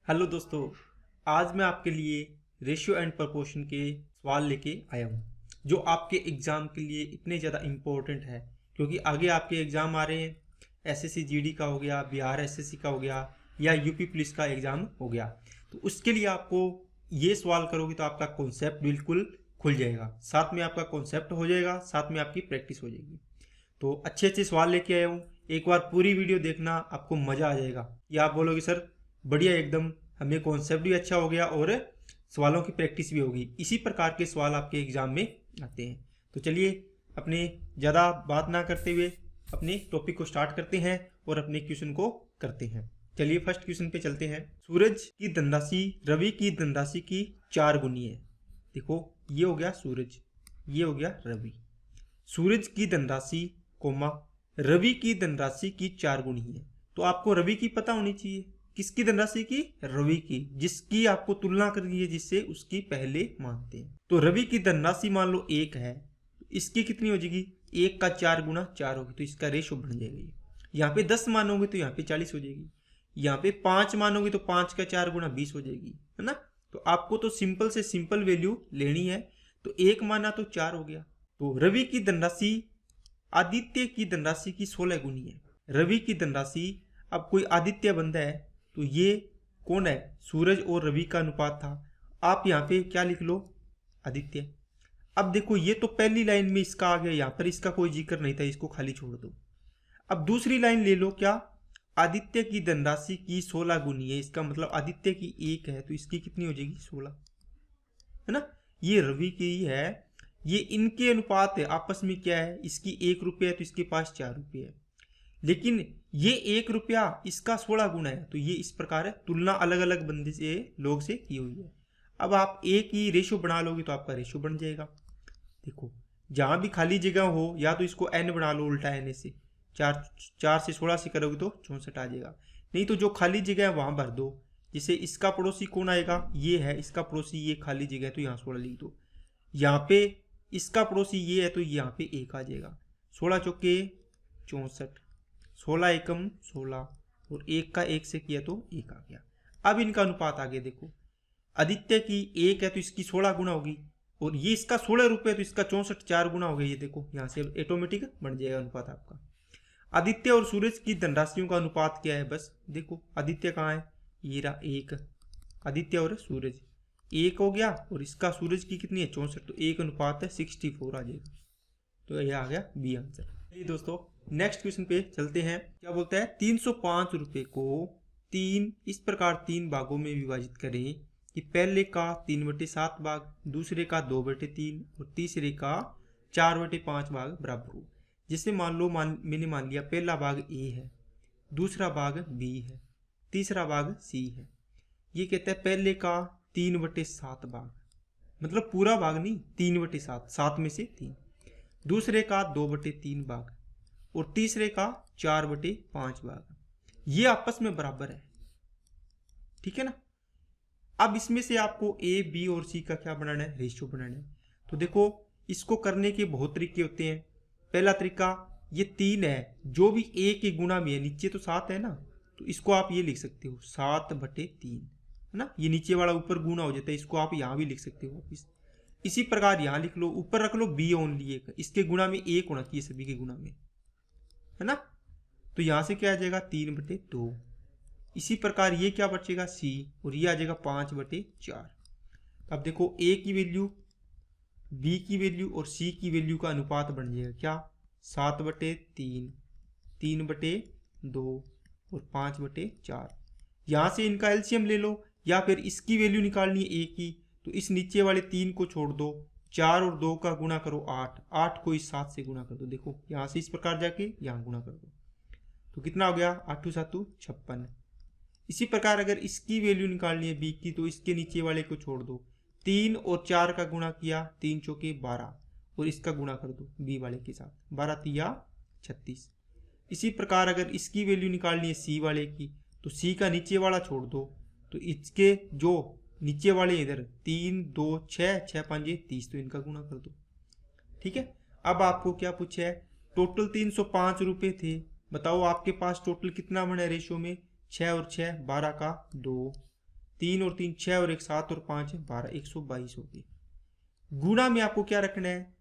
Hello दोस्तों, आज मैं आपके लिए रेशियो एंड प्रोपोर्शन के सवाल लेके आया हूँ जो आपके एग्ज़ाम के लिए इतने ज़्यादा इम्पोर्टेंट है क्योंकि आगे आपके एग्ज़ाम आ रहे हैं। एसएससी जीडी का हो गया, बिहार एसएससी का हो गया या यूपी पुलिस का एग्ज़ाम हो गया। तो उसके लिए आपको ये सवाल करोगे तो आपका कॉन्सेप्ट बिल्कुल खुल जाएगा, साथ में आपका कॉन्सेप्ट हो जाएगा, साथ में आपकी प्रैक्टिस हो जाएगी। तो अच्छे अच्छे सवाल लेके आया हूँ, एक बार पूरी वीडियो देखना, आपको मज़ा आ जाएगा। या आप बोलोगे सर बढ़िया एकदम, हमें कॉन्सेप्ट भी अच्छा हो गया और सवालों की प्रैक्टिस भी होगी। इसी प्रकार के सवाल आपके एग्जाम में आते हैं। तो चलिए अपने ज़्यादा बात ना करते हुए अपने टॉपिक को स्टार्ट करते हैं और अपने क्वेश्चन को करते हैं। चलिए फर्स्ट क्वेश्चन पे चलते हैं। सूरज की धनराशि रवि की धनराशि की 4 गुनी है। देखो ये हो गया सूरज, ये हो गया रवि। सूरज की धनराशि कोमा रवि की धनराशि की 4 गुनी है। तो आपको रवि की पता होनी चाहिए। किसकी धनराशि की? रवि की, जिसकी आपको तुलना करनी है, जिससे उसकी पहले मानते हैं। तो रवि की धनराशि मान लो 1 है, इसकी कितनी हो जाएगी? 1 का 4 गुना 4 होगी, तो इसका रेशो बन जाएगा। यहाँ पे 10 मानोगे तो यहाँ पे 40 हो जाएगी। यहाँ पे 5 मानोगे तो 5 का 4 गुना 20 हो जाएगी, है ना। तो आपको तो सिंपल से सिंपल वैल्यू लेनी है। तो 1 माना तो 4 हो गया। तो रवि की धनराशि आदित्य की धनराशि की 16 गुनी है। रवि की धनराशि, अब कोई आदित्य बंदा है तो ये कौन है? सूरज और रवि का अनुपात था। आप यहाँ पे क्या लिख लो? आदित्य। अब देखो ये तो पहली लाइन में इसका आ गया, यहाँ पर इसका कोई जिक्र नहीं था, इसको खाली छोड़ दो। अब दूसरी लाइन ले लो, क्या? आदित्य की धनराशि की 16 गुनी है, इसका मतलब आदित्य की 1 है तो इसकी कितनी हो जाएगी? 16, है ना। ये रवि की है, ये इनके अनुपात है आपस में। क्या है? इसकी 1 रुपया है तो इसके पास 4 रुपये है, लेकिन ये 1 रुपया इसका 16 गुना है। तो ये इस प्रकार है, तुलना अलग अलग बंदे से, लोग से की हुई है। अब आप एक ही रेशो बना लोगे तो आपका रेशो बन जाएगा। देखो जहां भी खाली जगह हो, या तो इसको n बना लो, उल्टा n से 4 से 16 से करोगे तो 64 आ जाएगा। नहीं तो जो खाली जगह है वहां भर दो। जैसे इसका पड़ोसी कौन आएगा? ये है इसका पड़ोसी, ये खाली जगह है तो यहाँ 16 लिख दो। यहाँ पे इसका पड़ोसी ये है तो यहाँ पे 1 आ जाएगा। 16 चौके 64, 16 एकम 16, और 1 का 1 से किया तो 1 आ गया। अब इनका अनुपात आगे देखो, आदित्य की 1 है तो इसकी 16 गुना होगी, और ये इसका 16 रुपये तो इसका 64 4 गुना हो गया। ये देखो यहाँ से ऑटोमेटिक बन जाएगा अनुपात आपका। आदित्य और सूरज की धनराशियों का अनुपात क्या है? बस देखो आदित्य कहाँ है? ये रहा 1। आदित्य और सूरज 1 हो गया, और इसका सूरज की कितनी है? 64, तो 1 अनुपात है 64 आ जाएगा। तो ये आ गया बी आंसर। चलिए दोस्तों नेक्स्ट क्वेश्चन पे चलते हैं। क्या बोलता है? 305 रुपये को इस प्रकार 3 भागों में विभाजित करें कि पहले का 3/7 भाग, दूसरे का 2/3 और तीसरे का 4/5 भाग बराबर हो। जैसे मान लो, मैंने मान लिया पहला भाग ए है, दूसरा भाग बी है, तीसरा भाग सी है। ये कहता है पहले का 3/7 भाग, मतलब पूरा भाग नहीं, 3/7, 7 में से 3। दूसरे का 2/3 भाग, और तीसरे का 4/5 भाग। ये आपस में बराबर है, ठीक है ना। अब इसमें से आपको ए, बी और सी का क्या बनाना है? रेशियो बनाना है। तो देखो इसको करने के बहुत तरीके होते हैं। पहला तरीका, ये 3 है, जो भी ए के गुणा में है, नीचे तो 7 है ना, तो इसको आप ये लिख सकते हो 7/3, है ना। ये नीचे वाला ऊपर गुणा हो जाता है, इसको आप यहाँ भी लिख सकते हो। इसी प्रकार यहाँ लिख लो, ऊपर रख लो बी ओनली 1, इसके गुणा में 1 होना चाहिए सभी के गुणा में, है ना। तो यहाँ से क्या आ जाएगा? 3/2। इसी प्रकार ये क्या बचेगा? सी, और ये आ जाएगा 5/4। अब देखो ए की वैल्यू, बी की वैल्यू और सी की वैल्यू का अनुपात बन जाएगा क्या? 7/3, 3/2 और 5/4। यहाँ से इनका एलसीएम ले लो, या फिर इसकी वैल्यू निकालनी है ए की, तो इस नीचे वाले 3 को छोड़ दो, 4 और 2 का गुणा करो 8, 8 को इस 7 से गुणा कर दो। देखो यहाँ से इस प्रकार जाके यहाँ गुणा कर दो, तो कितना हो गया? 8 7 56। इसी प्रकार अगर इसकी वैल्यू निकालनी है बी की, तो इसके नीचे वाले को छोड़ दो, 3 और 4 का गुणा किया, 3 चौके 12, और इसका गुणा कर दो बी वाले के साथ, 12 3 36। इसी प्रकार अगर इसकी वैल्यू निकालनी है सी वाले की, तो सी का नीचे वाला छोड़ दो, तो इसके जो नीचे वाले इधर 3 2 6 6 5 30, तो इनका गुणा कर दो, ठीक है। अब आपको क्या पूछा है? टोटल 305 रुपये थे, बताओ आपके पास टोटल कितना बना रेशियो में? 6 और 6 12 का 2, 3 और 3 6 और 1 7 और 5 12, 122 हो गए। गुणा में आपको क्या रखना है,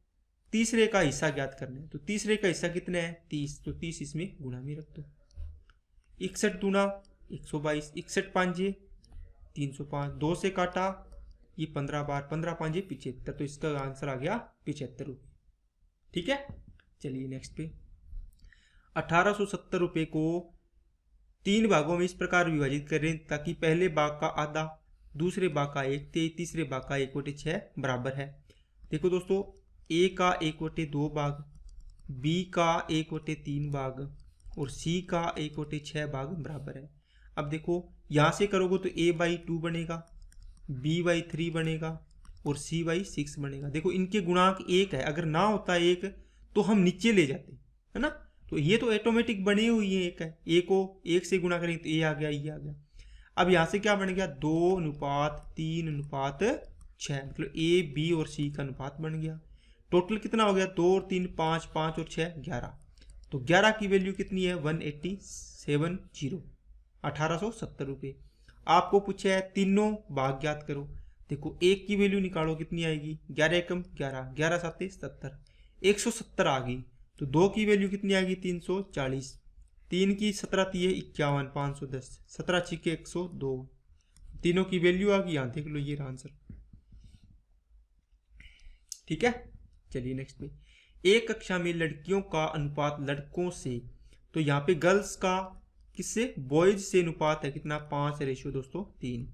तीसरे का हिस्सा ज्ञात करना है। तो तीसरे का हिस्सा कितना है 30, तो 30 इसमें गुणा में रख दो। 61 दूना 122, 61 पांजे 305, 2 से काटा ये 15 बार, 15 पांजे 75, तो इसका आंसर आ गया 75 रुपये। ठीक है, चलिए नेक्स्ट पे। 1870 रुपये को 3 भागों में इस प्रकार विभाजित करें ताकि पहले भाग का आधा, दूसरे भाग का 1, तीसरे भाग का 1/6 बराबर है। देखो दोस्तों, ए का 1/2 भाग, बी का 1/3 भाग और सी का 1/6 भाग बराबर है। अब देखो यहाँ से करोगे तो a/2 बनेगा, b/3 बनेगा और c/6 बनेगा। देखो इनके गुणांक 1 है, अगर ना होता 1 तो हम नीचे ले जाते, है ना। तो ये तो ऑटोमेटिक बनी हुई है, 1 है, a को 1 से गुणा करेंगे तो a आ गया, ये आ गया। अब यहाँ से क्या बन गया 2:3:6, मतलब a b और c का अनुपात बन गया। टोटल कितना हो गया 2 और 3 5, 5 और 6 11, तो 11 की वैल्यू कितनी है 1870, 1870 रुपये। आपको पूछा है तीनों भाग ज्ञात करो। देखो 1 की वैल्यू निकालो, कितनी आएगी 11 एकम 11, 11 7 70, 170 आ गई। तो 2 की वैल्यू कितनी आएगी 340, 3 की 17 3 51, 510, 17 6 102, तीनों की वैल्यू आ गई। यहाँ देख लो ये आंसर। ठीक है, चलिए नेक्स्ट पे। एक कक्षा में लड़कियों का अनुपात लड़कों से, तो यहाँ पे गर्ल्स का किससे बॉयज से अनुपात है कितना 5 दोस्तों 3।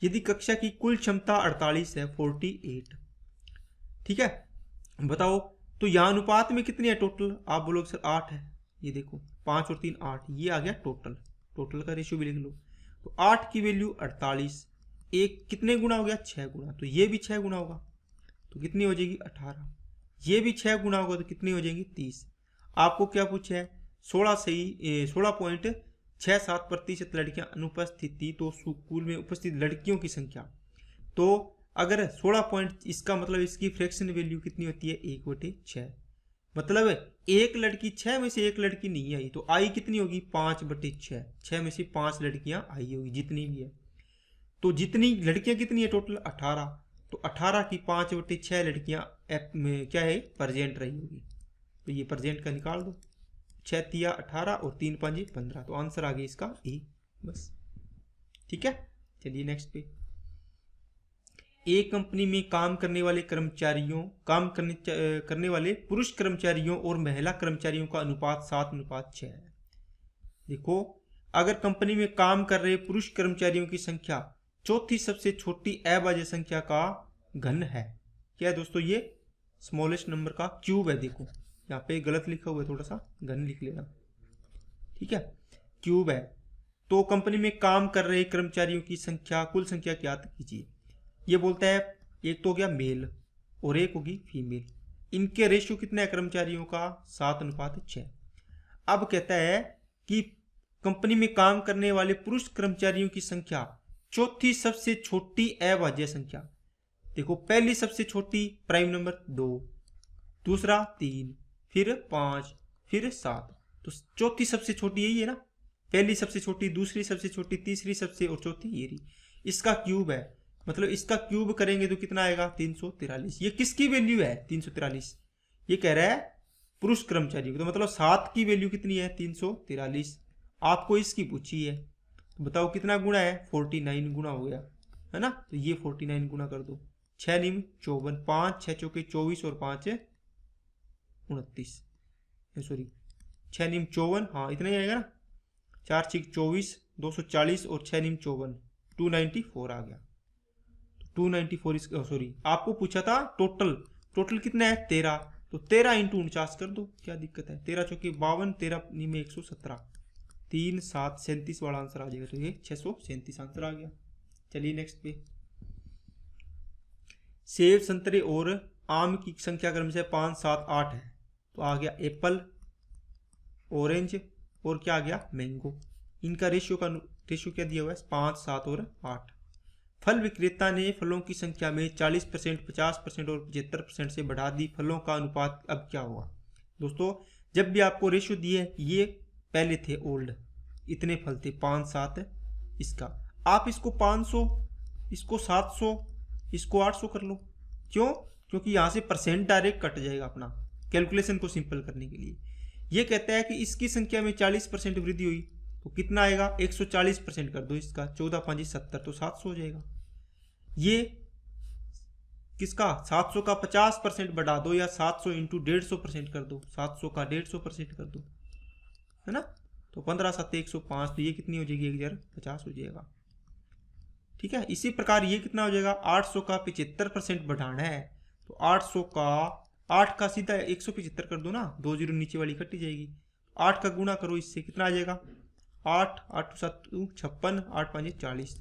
यदि कक्षा की कुल क्षमता 48 है 48, ठीक है, बताओ तो यहाँ अनुपात में कितनी है टोटल, आप बोलोगे सर 8 है। ये देखो 5 और 3 8, ये आ गया टोटल, टोटल का रेशियो भी लिख लो। तो 8 की वैल्यू 48, एक कितने गुना हो गया 6 गुना, तो ये भी 6 गुना होगा तो कितनी हो जाएगी 18, ये भी 6 गुना होगा तो कितनी हो जाएगी 30। आपको क्या पूछा है 16.67% लड़कियां अनुपस्थित थी, तो स्कूल में उपस्थित लड़कियों की संख्या, तो अगर 16 पॉइंट, इसका मतलब इसकी फ्रैक्शन वैल्यू कितनी होती है 1/6, मतलब एक लड़की 6 में से एक लड़की नहीं आई तो आई कितनी होगी 5/6, 6 में से 5 लड़कियां आई होगी जितनी भी है। तो जितनी लड़कियां कितनी है टोटल 18, तो 18 की 5/6 लड़कियां में क्या है प्रेजेंट रही होगी, तो ये प्रेजेंट का निकाल दो, 6 तिया 18 और 3 5 15, तो आंसर आ गया इसका ए, बस। ठीक है, चलिए नेक्स्ट पे। एक कंपनी में काम करने वाले करने वाले पुरुष कर्मचारियों और महिला कर्मचारियों का अनुपात 7:6 है। देखो अगर कंपनी में काम कर रहे पुरुष कर्मचारियों की संख्या चौथी सबसे छोटी अभाज्य संख्या का घन है, क्या है दोस्तों ये स्मॉलेस्ट नंबर का क्यूब है। देखो यहाँ पे गलत लिखा हुआ है, थोड़ा सा घन लिख लेना, ठीक है, क्यूब है। तो कंपनी में काम कर रहे कर्मचारियों की संख्या, कुल संख्या ज्ञात कीजिए। ये बोलता है एक तो हो गया मेल और एक होगी फीमेल, इनके रेशियो कितना है कर्मचारियों का 7:6। अब कहता है कि कंपनी में काम करने वाले पुरुष कर्मचारियों की संख्या चौथी सबसे छोटी अभाज्य संख्या। देखो पहली सबसे छोटी प्राइम नंबर 2, दूसरा 3, फिर 5, फिर 7, तो चौथी सबसे छोटी यही है ना, पहली सबसे छोटी, दूसरी सबसे छोटी, तीसरी सबसे और चौथी ये रही। इसका क्यूब है, मतलब इसका क्यूब करेंगे तो कितना आएगा 343। ये किसकी वैल्यू है 343, ये कह रहा है पुरुष कर्मचारी, तो मतलब 7 की वैल्यू कितनी है 343। आपको इसकी पूछी है, तो बताओ कितना गुना है 49 गुना हो गया, है ना। तो ये 49 गुना कर दो, 6 निम 54, 5 6 चौके 24 और 5 29, सॉरी 6 निम 54, हाँ इतना ही आएगा ना, 4 6 24, 240 और 6 निम 54, 294 आ गया। 294 सॉरी आपको पूछा था टोटल कितना है 13, तो 13 × 49 कर दो, क्या दिक्कत है, 13 चौके 52, 13 में 117, 3 7 37 वाला आंसर आ जाएगा, तो ये 637 आंसर आ गया। चलिए नेक्स्ट पे। सेब, संतरे और आम की संख्या क्रम से 5 7 8 है, तो आ गया एप्पल, ऑरेंज और क्या आ गया मैंगो। इनका रेशियो क्या दिया हुआ है 5 7 और 8। फल विक्रेता ने फलों की संख्या में 40%, 50% और 75% से बढ़ा दी, फलों का अनुपात अब क्या होगा। दोस्तों जब भी आपको रेशियो दिए, ये पहले थे ओल्ड, इतने फल थे 5 7 इसका, आप इसको 500, इसको 700, इसको 800 कर लो। क्यों? क्योंकि यहाँ से परसेंट डायरेक्ट कट जाएगा अपना, कैलकुलेशन को सिंपल करने के लिए। ये कहता है कि इसकी संख्या में 40% वृद्धि हुई तो कितना आएगा, 140% कर दो इसका, 14 5 70, तो 700 हो जाएगा। ये किसका, 700 का 50% बढ़ा दो, या 700 इंटू 150% कर दो, 700 का 150% कर दो, है ना, तो 15 7 105, तो ये कितनी हो जाएगी, 1050 हो जाएगा। ठीक है, इसी प्रकार ये कितना हो जाएगा, 800 का 75% बढ़ाना है तो 800 का 8 का सीधा 175 कर दो ना, 2 जीरो नीचे वाली कटी जाएगी, 8 का गुणा करो इससे, कितना आ जाएगा, 8 8 7 56, 8 5 40,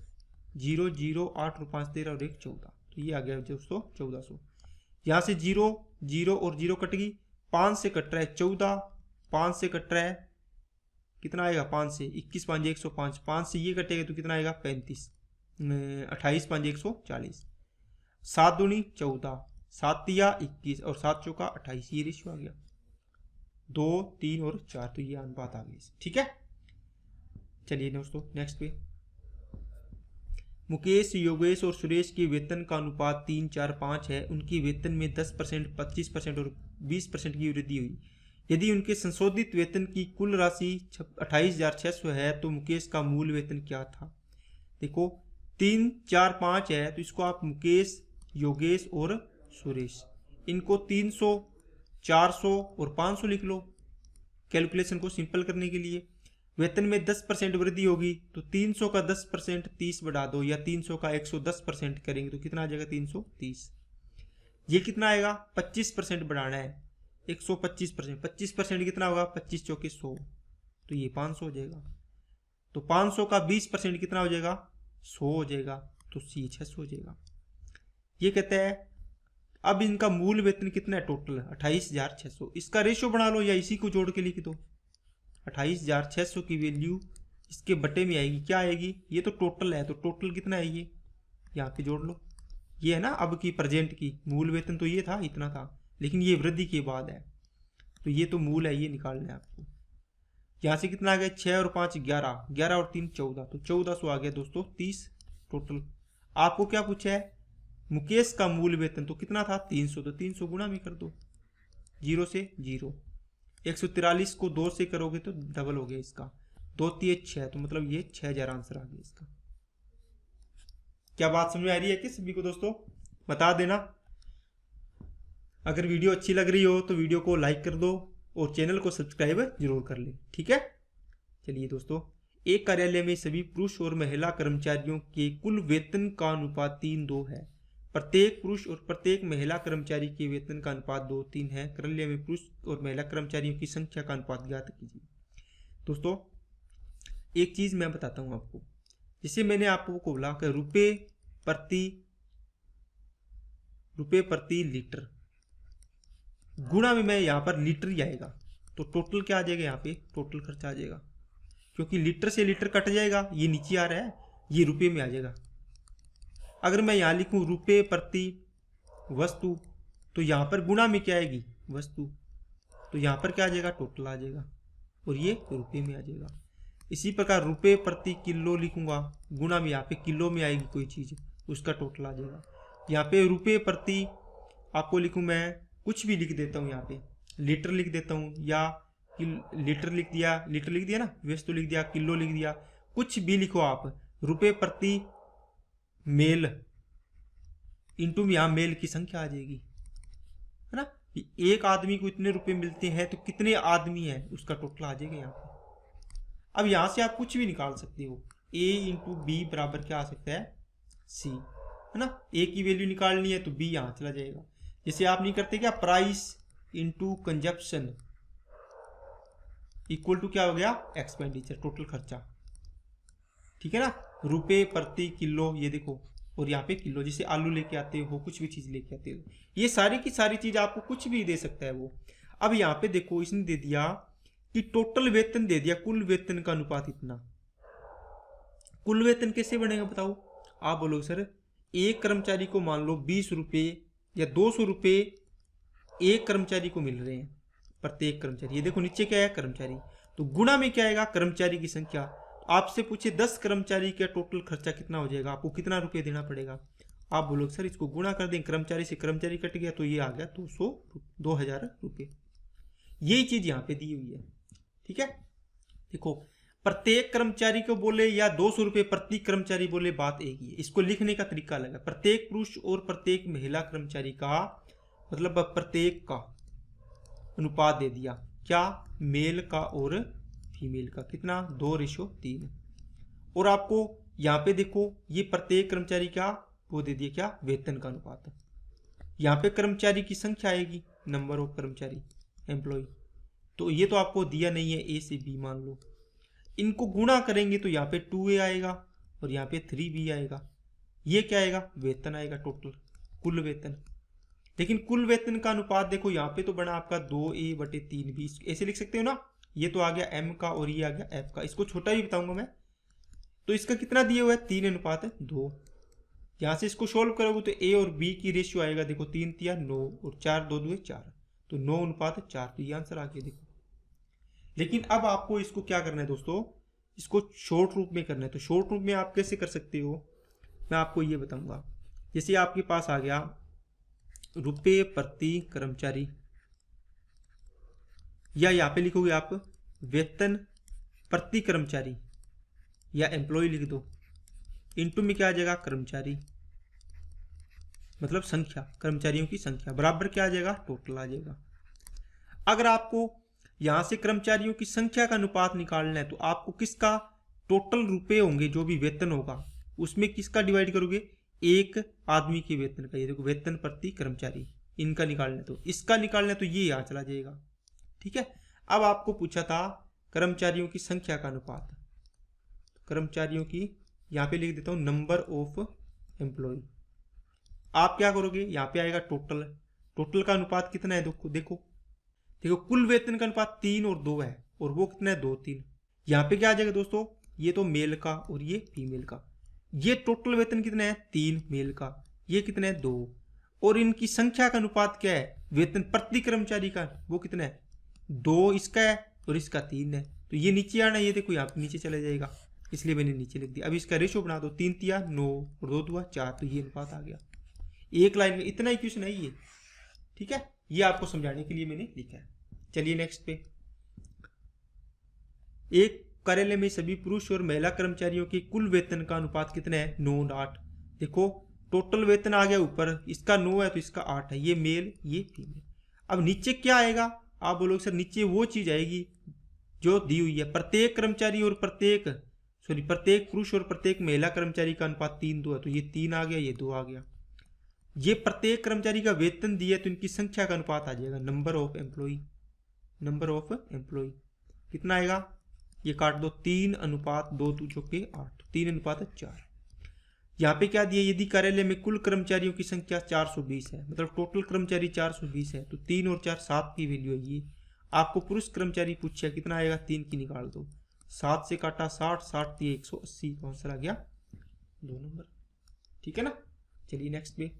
0 0 8 और 5 13 और 1 14, तो ये आ गया दोस्तों 1400। यहाँ से 0 0 और 0 कट गई, 5 से कट रहा है 14, 5 से कट रहा है कितना आएगा, 5 से 21 5 105, 5 से ये कटेगा तो कितना आएगा 35, 28 5 140, 7 दूनी 14, 7 तिया 21 और 7 चौका 28, ये रेशियो आ गया, 2 3 और 4, तो ये अनुपात आ गई। ठीक है, चलिए दोस्तों नेक्स्ट पे, मुकेश, योगेश और सुरेश के वेतन का अनुपात 3 4 5 है। उनके वेतन में 10%, 25% और 20% की वृद्धि हुई। यदि उनके संशोधित वेतन की कुल राशि 28,600 है तो मुकेश का मूल वेतन क्या था। देखो 3 4 5 है तो इसको आप मुकेश, योगेश और सुरेश, इनको 300, 400 और 500 लिख लो कैलकुलेशन को सिंपल करने के लिए। वेतन में 10% वृद्धि होगी तो 300 का 10% 30 बढ़ा दो, या 300 का 110% करेंगे तो कितना आ जाएगा 330। ये कितना आएगा, 25% बढ़ाना है, 125%, 25% कितना होगा, 25 चौके 100, तो ये 500 हो जाएगा। तो 500 का 20% कितना हो जाएगा, 100 हो जाएगा, तो ये 600 हो जाएगा। ये कहते हैं अब इनका मूल वेतन कितना है, टोटल 28,600। इसका रेशियो बना लो या इसी को जोड़ के लिख दो, 28,600 की वैल्यू इसके बटे में आएगी, क्या आएगी, ये तो टोटल है, तो टोटल कितना है ये यहाँ पे जोड़ लो, ये है ना अब की प्रेजेंट की, मूल वेतन तो ये था, इतना था, लेकिन ये वृद्धि के बाद है, तो ये तो मूल है, ये निकालना है आपको। यहाँ से कितना आ गया, 6 और 5 11, 11 और 3 14, तो 1400 आ गया दोस्तों 30 टोटल। आपको क्या पूछा है, मुकेश का मूल वेतन तो कितना था 300, तो 300 गुणा में कर दो, 0 से 0, 143 को 2 से करोगे तो डबल हो गया इसका, 2 3 6, तो मतलब ये 6000 आंसर आ गया इसका। क्या बात समझ में आ रही है कि सभी को दोस्तों, बता देना। अगर वीडियो अच्छी लग रही हो तो वीडियो को लाइक कर दो और चैनल को सब्सक्राइब जरूर कर ले। ठीक है, चलिए दोस्तों, एक कार्यालय में सभी पुरुष और महिला कर्मचारियों के कुल वेतन का अनुपात 3:2 है। प्रत्येक पुरुष और प्रत्येक महिला कर्मचारी के वेतन का अनुपात 2:3 है। कार्यालय में पुरुष और महिला कर्मचारियों की संख्या का अनुपात ज्ञात कीजिए। दोस्तों एक चीज मैं बताता हूं आपको, जैसे मैंने आपको बोला कि रुपए प्रति लीटर, गुणा में मैं यहाँ पर लीटर ही आएगा, तो टोटल क्या आ जाएगा, यहाँ पे टोटल खर्चा आ जाएगा, क्योंकि लीटर से लीटर कट जाएगा, ये नीचे आ रहा है, ये रुपए में आ जाएगा। अगर मैं यहाँ लिखूं रुपए प्रति वस्तु, तो यहाँ पर गुणा में क्या आएगी, वस्तु, तो यहाँ पर क्या आ जाएगा, टोटल आ जाएगा, और ये रुपए में आ जाएगा। इसी प्रकार रुपए प्रति किलो लिखूंगा, गुणा में यहाँ पे किलो में आएगी कोई चीज, उसका टोटल आ जाएगा। यहाँ पे रुपए प्रति आपको लिखूं, मैं कुछ भी लिख देता हूँ, यहाँ पे लीटर लिख देता हूँ, या लीटर लिख दिया ना, वस्तु लिख दिया, किलो लिख दिया, कुछ भी लिखो आप। रुपए प्रति मेल इंटू में यहाँ मेल की संख्या आ जाएगी, है ना, एक आदमी को इतने रुपए मिलते हैं तो कितने आदमी है, उसका टोटल आ जाएगा यहाँ पे। अब यहाँ से आप कुछ भी निकाल सकते हो, A इंटू बी बराबर क्या आ सकता है, C, है ना, A की वैल्यू निकालनी है तो B यहाँ चला जाएगा। जैसे आप नहीं करते क्या, price into consumption equal to क्या हो गया, एक्सपेंडिचर, टोटल खर्चा। ठीक है ना, रुपए प्रति किलो, ये देखो, और यहाँ पे किलो, जैसे आलू लेके आते हो, कुछ भी चीज लेके आते हो, ये सारी की सारी चीज आपको कुछ भी दे सकता है वो। अब यहाँ पे देखो, इसने दे दिया कि टोटल वेतन दे दिया, कुल वेतन का अनुपात इतना। कुल वेतन कैसे बनेगा बताओ, आप बोलो सर, एक कर्मचारी को मान लो 20 रुपये या 200 रुपये एक कर्मचारी को मिल रहे हैं, प्रत्येक कर्मचारी, ये देखो नीचे क्या है, कर्मचारी, तो गुणा में क्या आएगा, कर्मचारी की संख्या। आपसे पूछे 10 कर्मचारी का टोटल खर्चा कितना हो जाएगा, आपको कितना रुपये देना पड़ेगा। आप बोलोगे सर इसको गुणा कर दें, कर्मचारी से कर्मचारी कट गया तो ये आ गया 2000 रुपये। यही चीज यहाँ पे दी हुई है। ठीक है, देखो प्रत्येक कर्मचारी को बोले या 200 रुपये प्रति कर्मचारी बोले, बात एक ही है। इसको लिखने का तरीका अलग है। प्रत्येक पुरुष और प्रत्येक महिला कर्मचारी का मतलब प्रत्येक का अनुपात दे दिया, क्या, मेल का और फीमेल का, कितना 2:3। और आपको यहाँ पे देखो ये प्रत्येक कर्मचारी का वो दे दिया, क्या, वेतन का अनुपात। यहाँ पे कर्मचारी की संख्या आएगी, नंबर ऑफ कर्मचारी, एम्प्लॉय। तो ये तो आपको दिया नहीं है, ए से बी मान लो। इनको गुणा करेंगे तो यहाँ पे 2A आएगा और यहाँ पे 3B आएगा। ये क्या आएगा, वेतन आएगा, टोटल कुल वेतन। लेकिन कुल वेतन का अनुपात देखो यहाँ पे तो बना आपका 2A/3B, ऐसे लिख सकते हो ना। ये तो आ गया M का और ये आ गया F का। इसको छोटा भी बताऊंगा मैं। तो इसका कितना दिया हुआ है, 3:2। यहाँ से इसको सोल्व करोगे तो A और B की रेशियो आएगा, देखो 3 × 9 और 4 2 2 4, तो 9:4। तो ये आंसर आ गया देखो। लेकिन अब आपको इसको क्या करना है दोस्तों, इसको शॉर्ट रूप में करना है। तो शॉर्ट रूप में आप कैसे कर सकते हो, मैं आपको ये बताऊंगा। जैसे आपके पास आ गया रुपये प्रति कर्मचारी, या यहाँ पे लिखोगे आप वेतन प्रति कर्मचारी, या एम्प्लॉय लिख दो, इनटू में क्या आ जाएगा, कर्मचारी, मतलब संख्या, कर्मचारियों की संख्या, बराबर क्या आ जाएगा, टोटल आ जाएगा। अगर आपको यहां से कर्मचारियों की संख्या का अनुपात निकालना है तो आपको किसका टोटल रुपए होंगे, जो भी वेतन होगा उसमें किसका डिवाइड करोगे, एक आदमी के वेतन का। ये देखो वेतन प्रति कर्मचारी, इनका निकालना है तो इसका निकालना है तो ये यहाँ चला जाएगा। ठीक है, अब आपको पूछा था कर्मचारियों की संख्या का अनुपात, कर्मचारियों की यहाँ पे लिख देता हूँ नंबर ऑफ एम्प्लॉय। आप क्या करोगे, यहाँ पे आएगा टोटल, टोटल का अनुपात कितना है, देखो देखो कुल वेतन का अनुपात 3 और 2 है, और वो कितना है 2 3। यहाँ पे क्या आ जाएगा दोस्तों, ये तो मेल का और ये फीमेल का। ये टोटल वेतन कितना है 3 मेल का, ये कितना है 2, और इनकी संख्या का अनुपात क्या है, वेतन प्रति कर्मचारी का, वो कितना है 2 इसका है और इसका 3 है। तो ये नीचे आना, ये देखो यहाँ पे नीचे चला जाएगा, इसलिए मैंने नीचे लिख दिया। अब इसका रेशो बना दो, 3 × 9 और 2 × 4, तो ये अनुपात आ गया। एक लाइन में इतना ही क्वेश्चन है ये। ठीक है, ये आपको समझाने के लिए मैंने लिखा है। चलिए नेक्स्ट पे, एक कार्यालय में सभी पुरुष और महिला कर्मचारियों के कुल वेतन का अनुपात कितना है, 9:8। देखो टोटल वेतन आ गया ऊपर, इसका 9 है तो इसका 8 है, ये मेल ये फीमेल। अब नीचे क्या आएगा, आप बोलोगे सर नीचे वो चीज आएगी जो दी हुई है, प्रत्येक कर्मचारी और प्रत्येक पुरुष और प्रत्येक महिला कर्मचारी का अनुपात 3:2 है, तो ये 3 आ गया, ये 2 आ गया। ये प्रत्येक कर्मचारी का वेतन दिया तो इनकी संख्या का अनुपात आ जाएगा, number of employ, number of employ कितना आएगा, ये काट दो, 3:2 2 × 8, 3:4। यहाँ पे क्या दिया, यदि कार्यालय में कुल कर्मचारियों की संख्या 420 है, मतलब टोटल कर्मचारी 420 है, तो 3 और 4 7 की वैल्यू है ये। आपको पुरुष कर्मचारी पूछा कितना आएगा, 3 की निकाल दो, 7 से काटा 60, 60 × 180, आंसर आ गया 2 नंबर। ठीक है ना। चलिए नेक्स्ट पे,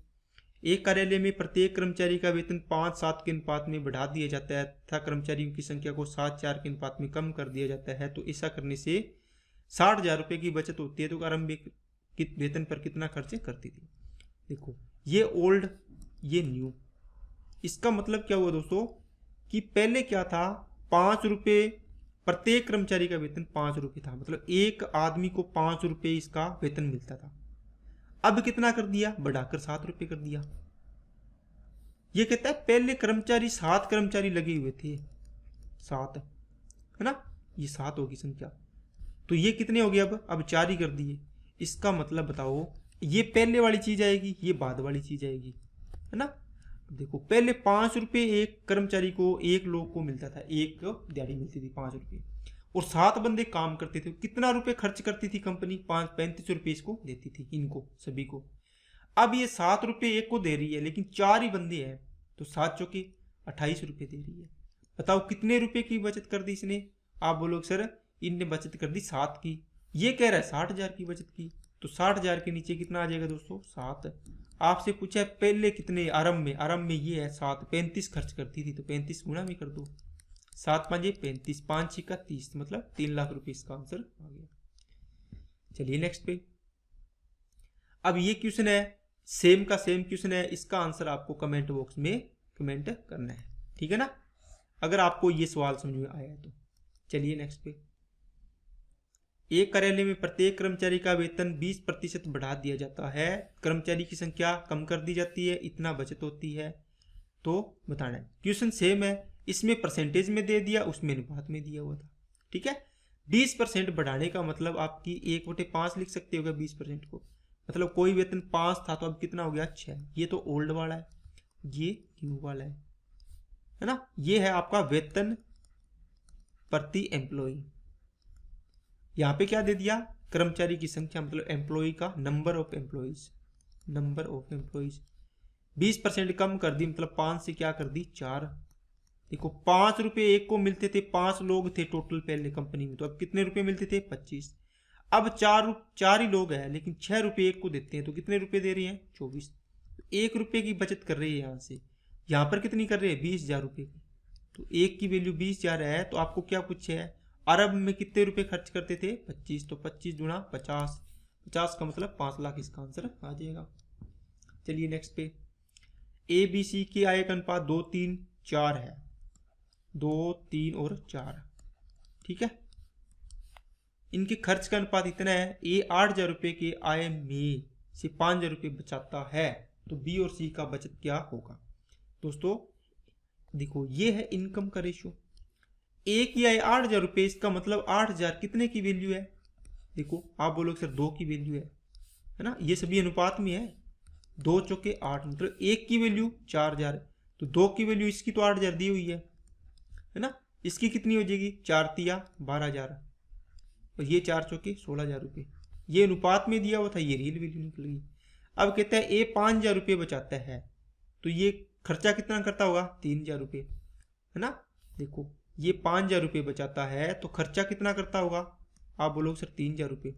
एक कार्यालय में प्रत्येक कर्मचारी का वेतन 5:7 के अनुपात में बढ़ा दिया जाता है तथा कर्मचारियों की संख्या को 7:4 के अनुपात में कम कर दिया जाता है, तो ऐसा करने से 60,000 रुपये की बचत होती है। तो आरंभिक वेतन पर कितना खर्च करती थी। देखो ये ओल्ड ये न्यू, इसका मतलब क्या हुआ दोस्तों कि पहले क्या था, 5 रुपये प्रत्येक कर्मचारी का वेतन 5 रुपये था, मतलब एक आदमी को 5 रुपये इसका वेतन मिलता था। अब कितना कर दिया, बढ़ाकर 7 रुपये कर दिया। ये कहता है पहले कर्मचारी 7 कर्मचारी लगे हुए थे, 7 है ना, ये 7 होगी संख्या, तो ये कितने हो गए, अब 4 ही कर दिए। इसका मतलब बताओ, ये पहले वाली चीज आएगी, ये बाद वाली चीज आएगी, है ना। देखो पहले 5 रुपये एक कर्मचारी को, एक लोग को मिलता था, एक दिहाड़ी मिलती थी 5 रुपये, और 7 बंदे काम करते थे। कितना रुपए खर्च करती थी कंपनी, 35 रुपये इसको देती थी, इनको सभी को। अब ये 7 रुपये एक को दे रही है, लेकिन 4 ही बंदे हैं, तो 7 चौके 28 रुपये दे रही है। बताओ कितने रुपए की बचत कर दी इसने। आप बोलोगे सर इनने बचत कर दी 7 की, ये कह रहा है 60,000 की बचत की, तो 60,000 के नीचे कितना आ जाएगा दोस्तों, 7। आपसे पूछा है पहले कितने, आरंभ में ये है 7, 35 खर्च करती थी, तो 35 गुणा में कर दो, 7 × 5 = 35, 5 × 30, मतलब 3 लाख रुपए इसका आंसर आ गया। चलिए नेक्स्ट पे। अब ये क्वेश्चन है, सेम का सेम क्वेश्चन है, इसका आंसर आपको कमेंट बॉक्स में कमेंट करना है, ठीक है ना, अगर आपको ये सवाल समझ में आया तो। चलिए नेक्स्ट पे। एक कार्यालय में प्रत्येक कर्मचारी का वेतन 20% बढ़ा दिया जाता है, कर्मचारी की संख्या कम कर दी जाती है, इतना बचत होती है, तो बताना है। क्वेश्चन सेम है, इसमें परसेंटेज में दे दिया, उसमें अनुपात में दिया हुआ था, ठीक है। 20% बढ़ाने का मतलब आपकी 1/5 लिख सकते हो 20% को, मतलब कोई वेतन 5 था तो अब कितना हो गया 6। ये तो ओल्ड वाला है, ये न्यू वाला है ना। ये है आपका वेतन प्रति एम्प्लॉई। यहां पे क्या दे दिया, कर्मचारी की संख्या मतलब एम्प्लॉय का number of employees, number of employees 20% कम कर दी, मतलब 5 से क्या कर दी 4। देखो 5 रुपए एक को मिलते थे, 5 लोग थे टोटल पहले कंपनी में, तो अब कितने रुपए मिलते थे 25। अब 4 ही लोग हैं, लेकिन 6 रुपए एक को देते हैं, तो कितने रुपए दे रहे हैं 24। 1 रुपए की बचत कर रही है यहाँ से, यहाँ पर कितनी कर रहे हैं 20,000 रुपए की। तो एक की वैल्यू 20,000 है, तो आपको क्या पूछे है, अरब में कितने रुपए खर्च करते थे 25, तो 25 गुणा 50, 50 का मतलब 5 लाख, इसका आंसर आ जाएगा। चलिए नेक्स्ट पे। ए बी सी के आय का अनुपात 2, 3, 4 है, 2, 3 और 4, ठीक है। इनके खर्च का अनुपात इतना है, ए 8,000 रुपए के आय में से 5,000 रुपए बचाता है, तो बी और सी का बचत क्या होगा। दोस्तों देखो ये है इनकम का रेशियो, ए की आय 8,000 रुपए, इसका मतलब 8,000 कितने की वैल्यू है, देखो आप बोलोगे सर 2 की वैल्यू है ना, ये सभी अनुपात में है, 2 चौके 8, मतलब 1 की वैल्यू 4,000, तो 2 की वैल्यू इसकी तो 8,000 दी हुई है ना, इसकी कितनी हो जाएगी 4 तिया 12,000, और ये 4 चौके 16,000 रुपये, ये अनुपात में दिया हुआ था, ये रियल वैल्यू निकल गई। अब कहता है ए 5,000 रुपये बचाता है, तो ये खर्चा कितना करता होगा 3,000 रुपये, है ना। देखो ये 5,000 रुपये बचाता है, तो खर्चा कितना करता होगा, आप बोलोगे सर 3,000 रुपये।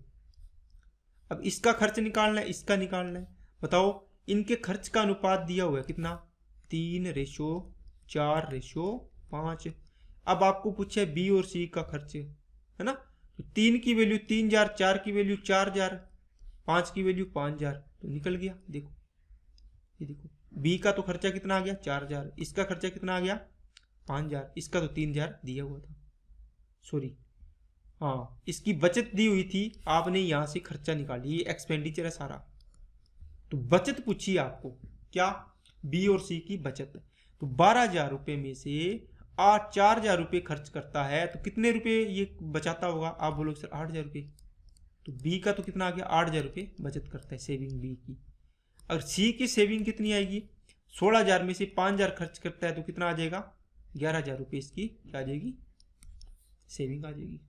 अब इसका खर्च निकालना है, इसका निकालना है, बताओ इनके खर्च का अनुपात दिया हुआ है कितना 3:4:5। अब आपको पूछे बी और सी का खर्च, है ना, तो 3 की वैल्यू 3,000, 4 की वैल्यू 4,000, 5 की वैल्यू 5,000, तो निकल गया। देखो ये देखो बी का तो खर्चा कितना आ गया 4,000, इसका खर्चा कितना आ गया 5,000, इसका तो 3,000 दिया हुआ था, सॉरी हाँ इसकी बचत दी हुई थी, आपने यहां से खर्चा निकाली, ये एक्सपेंडिचर है सारा, तो बचत पूछी आपको क्या, बी और सी की बचत। तो 12,000 रुपये में से 4,000 रुपये खर्च करता है, तो कितने रुपए ये बचाता होगा, आप बोलोगे सर 8,000 रुपये, तो बी का तो कितना आ गया 8,000 रुपये बचत करता है सेविंग बी की। अगर सी की सेविंग कितनी आएगी, 16,000 में से 5,000 खर्च करता है, तो कितना आ जाएगा 11,000 रुपये इसकी क्या आ जाएगी सेविंग आ जाएगी।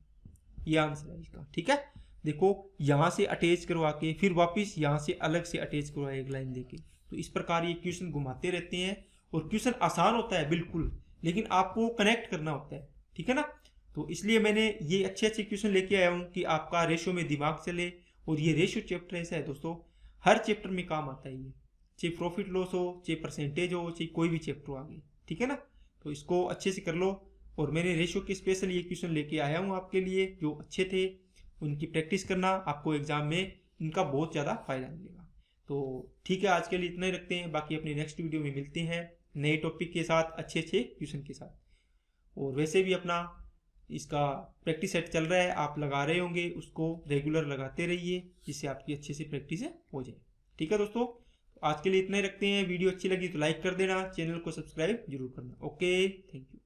ये आंसर है इसका, ठीक है। देखो यहां से अटैच करवा के फिर वापस यहां से अलग से अटैच करवाए एक लाइन देके, तो इस प्रकार ये क्वेश्चन घुमाते रहते हैं, और क्वेश्चन आसान होता है बिल्कुल, लेकिन आपको कनेक्ट करना होता है, ठीक है ना। तो इसलिए मैंने ये अच्छे अच्छे क्वेश्चन लेके आया हूँ कि आपका रेशियो में दिमाग चले, और ये रेशियो चैप्टर ऐसा है दोस्तों, हर चैप्टर में काम आता है ये, चाहे प्रॉफिट लॉस हो, चाहे परसेंटेज हो, चाहे कोई भी चैप्टर हो आगे, ठीक है ना। तो इसको अच्छे से कर लो, और मैंने रेशियो के स्पेशल ये क्वेश्चन लेके आया हूँ आपके लिए, जो अच्छे थे उनकी प्रैक्टिस करना, आपको एग्जाम में इनका बहुत ज़्यादा फायदा मिलेगा। तो ठीक है, आज के लिए इतना ही रखते हैं, बाकी अपनी नेक्स्ट वीडियो में मिलते हैं नए टॉपिक के साथ, अच्छे अच्छे क्वेश्चन के साथ। और वैसे भी अपना इसका प्रैक्टिस सेट चल रहा है, आप लगा रहे होंगे, उसको रेगुलर लगाते रहिए, जिससे आपकी अच्छे से प्रैक्टिस हो जाए। ठीक है दोस्तों, आज के लिए इतना ही रखते हैं, वीडियो अच्छी लगी तो लाइक कर देना, चैनल को सब्सक्राइब जरूर करना। Okay, thank you.